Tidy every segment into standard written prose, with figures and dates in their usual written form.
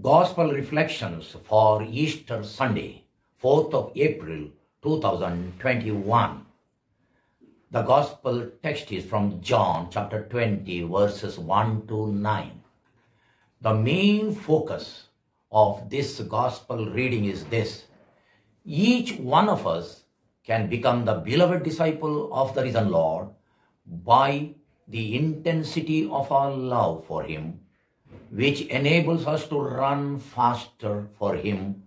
Gospel Reflections for Easter Sunday, 4th of April 2021. The Gospel text is from John chapter 20 verses 1 to 9. The main focus of this Gospel reading is this: each one of us can become the beloved disciple of the risen Lord by the intensity of our love for Him, which enables us to run faster for Him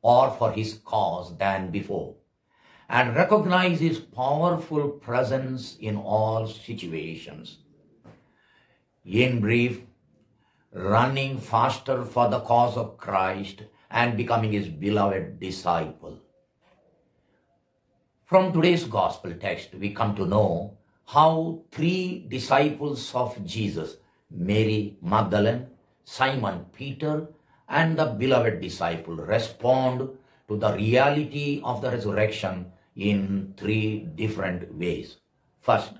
or for His cause than before, and recognize His powerful presence in all situations. In brief, running faster for the cause of Christ and becoming His beloved disciple. From today's Gospel text, we come to know how three disciples of Jesus, Mary Magdalene, Simon Peter, and the beloved disciple, respond to the reality of the resurrection in three different ways. First,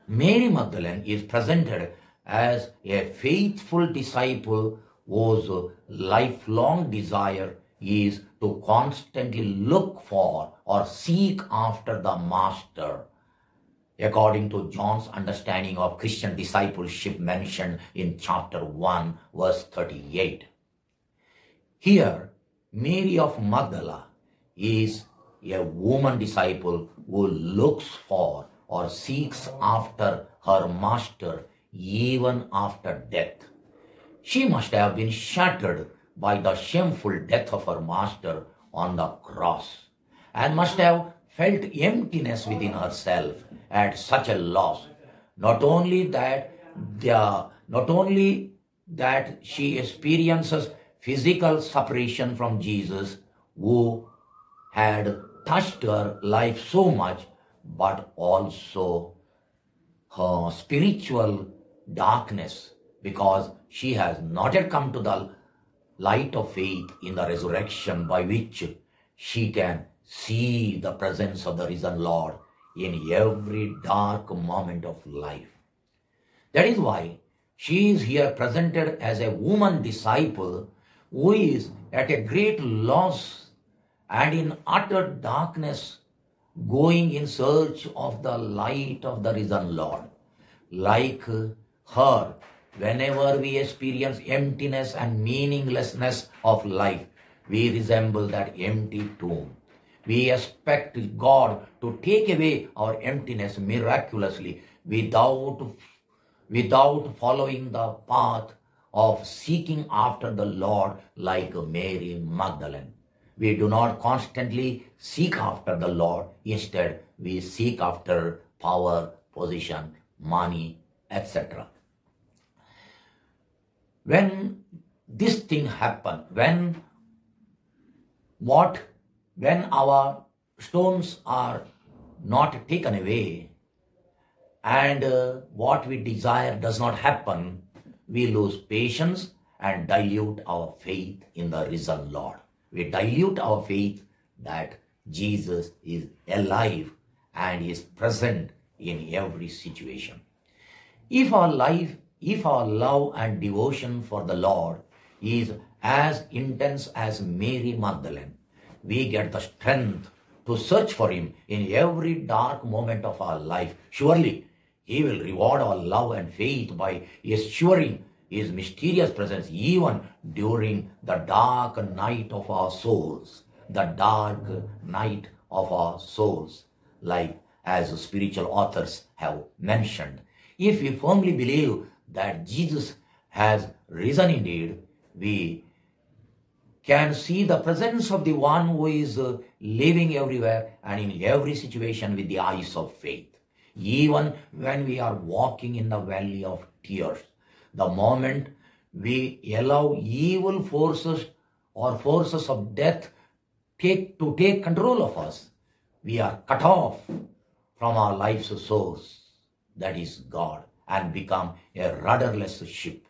Mary Magdalene is presented as a faithful disciple whose lifelong desire is to constantly look for or seek after the Master, according to John's understanding of Christian discipleship mentioned in chapter 1, verse 38. Here, Mary of Magdala is a woman disciple who looks for or seeks after her Master even after death. She must have been shattered by the shameful death of her Master on the cross, and must have felt emptiness within herself at such a loss. Not only that she experiences physical separation from Jesus, who had touched her life so much, but also her spiritual darkness, because she has not yet come to the light of faith in the resurrection, by which she can see the presence of the risen Lord in every dark moment of life. That is why she is here presented as a woman disciple who is at a great loss and in utter darkness, going in search of the light of the risen Lord. Like her, whenever we experience emptiness and meaninglessness of life, we resemble that empty tomb. We expect God to take away our emptiness miraculously without following the path of seeking after the Lord like Mary Magdalene. We do not constantly seek after the Lord. Instead, we seek after power, position, money, etc. When this thing happens, when our stones are not taken away and what we desire does not happen, we lose patience and dilute our faith in the risen Lord. We dilute our faith that Jesus is alive and is present in every situation. If our love and devotion for the Lord is as intense as Mary Magdalene, we get the strength to search for Him in every dark moment of our life. Surely, He will reward our love and faith by assuring His mysterious presence even during the dark night of our souls. The dark night of our souls, like as spiritual authors have mentioned. If we firmly believe that Jesus has risen indeed, we can see the presence of the one who is living everywhere and in every situation with the eyes of faith. Even when we are walking in the valley of tears, the moment we allow evil forces or forces of death to take control of us, we are cut off from our life's source, that is God, and become a rudderless ship.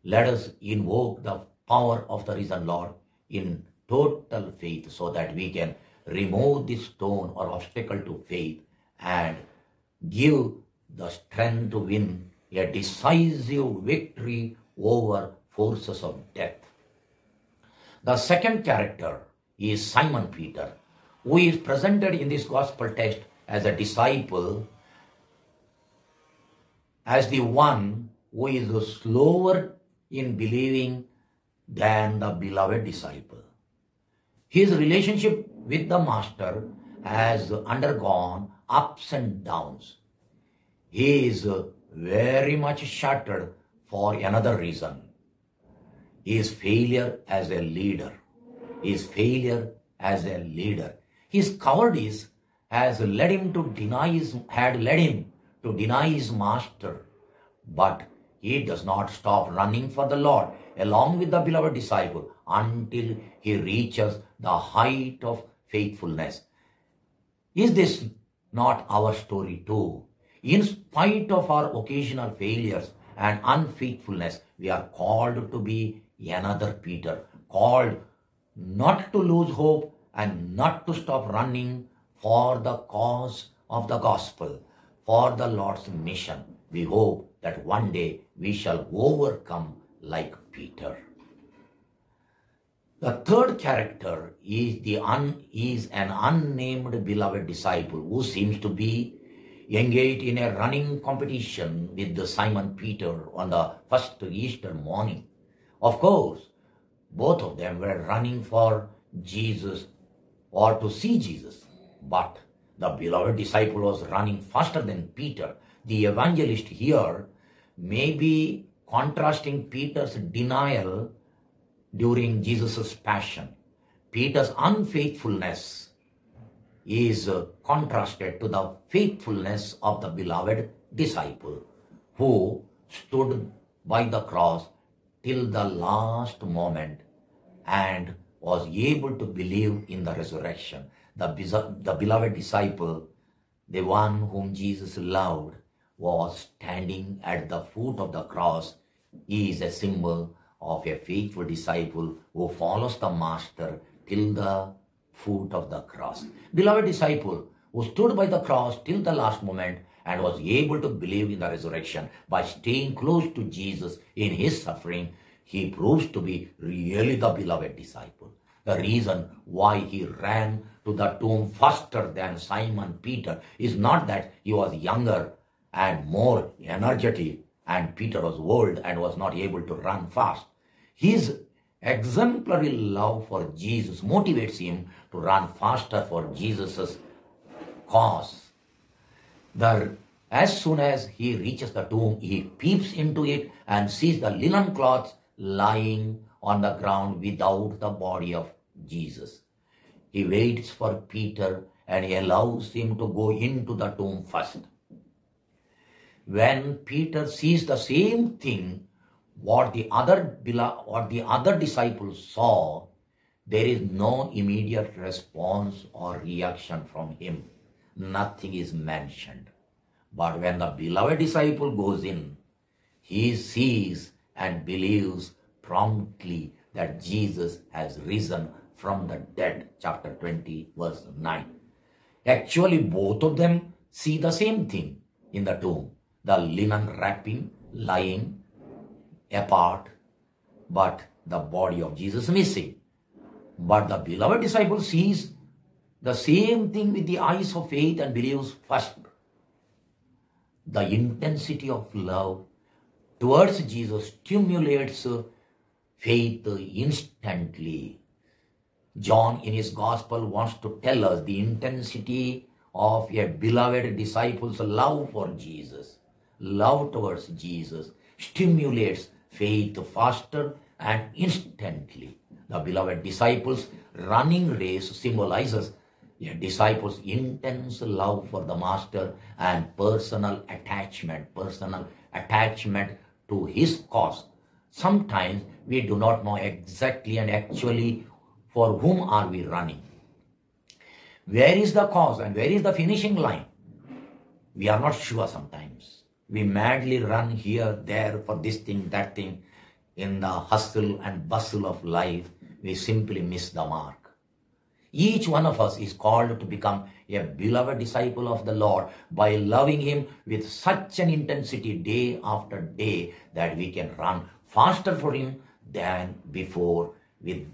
Let us invoke the power of the risen Lord in total faith so that we can remove this stone or obstacle to faith and give the strength to win a decisive victory over forces of death. The second character is Simon Peter, who is presented in this gospel text as a disciple, as the one who is slower in believing than the beloved disciple. His relationship with the Master has undergone ups and downs. He is very much shattered for another reason. His failure as a leader. His failure as a leader. His cowardice had led him to deny his Master. But he does not stop running for the Lord along with the beloved disciple until he reaches the height of faithfulness. Is this not our story too? In spite of our occasional failures and unfaithfulness, we are called to be another Peter, called not to lose hope and not to stop running for the cause of the gospel, for the Lord's mission. We hope that one day we shall overcome like Peter. The third character is an unnamed beloved disciple who seems to be engaged in a running competition with Simon Peter on the first Easter morning. Of course, both of them were running for Jesus or to see Jesus, but the beloved disciple was running faster than Peter. The evangelist here may be contrasting Peter's denial during Jesus' passion. Peter's unfaithfulness is contrasted to the faithfulness of the beloved disciple who stood by the cross till the last moment and was able to believe in the resurrection. The beloved disciple, the one whom Jesus loved, was standing at the foot of the cross. He is a symbol of a faithful disciple who follows the Master till the foot of the cross. Beloved disciple who stood by the cross till the last moment and was able to believe in the resurrection by staying close to Jesus in his suffering, he proves to be really the beloved disciple. The reason why he ran to the tomb faster than Simon Peter is not that he was younger and more energetic and Peter was old and was not able to run fast. His exemplary love for Jesus motivates him to run faster for Jesus' cause. As soon as he reaches the tomb, he peeps into it and sees the linen cloths lying on the ground without the body of Jesus. He waits for Peter and he allows him to go into the tomb first. When Peter sees the same thing, what the other disciples saw, there is no immediate response or reaction from him. Nothing is mentioned. But when the beloved disciple goes in, he sees and believes promptly that Jesus has risen from the dead. Chapter 20, verse 9. Actually, both of them see the same thing in the tomb. The linen wrapping lying apart, but the body of Jesus missing. But the beloved disciple sees the same thing with the eyes of faith and believes first. The intensity of love towards Jesus stimulates faith instantly. John in his gospel wants to tell us the intensity of a beloved disciple's love for Jesus. Love towards Jesus stimulates faith faster and instantly. The beloved disciples' running race symbolizes a disciple's intense love for the Master and personal attachment to his cause. Sometimes we do not know exactly and actually for whom are we running. Where is the cause and where is the finishing line? We are not sure sometimes. We madly run here, there, for this thing, that thing. In the hustle and bustle of life, we simply miss the mark. Each one of us is called to become a beloved disciple of the Lord by loving him with such an intensity day after day that we can run faster for Him than before with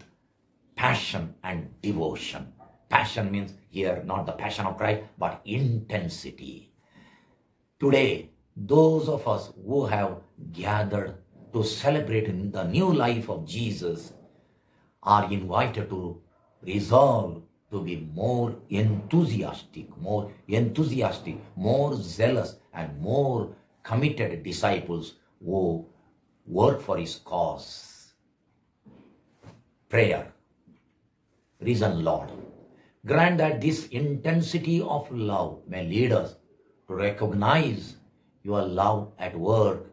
passion and devotion. Passion means here not the passion of Christ, but intensity. Today, those of us who have gathered to celebrate in the new life of Jesus are invited to resolve to be more enthusiastic, more zealous, and more committed disciples who work for His cause. Prayer. Risen Lord, grant that this intensity of love may lead us to recognize Your love at work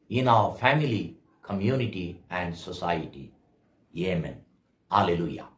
in our family, community, and society. Amen. Hallelujah.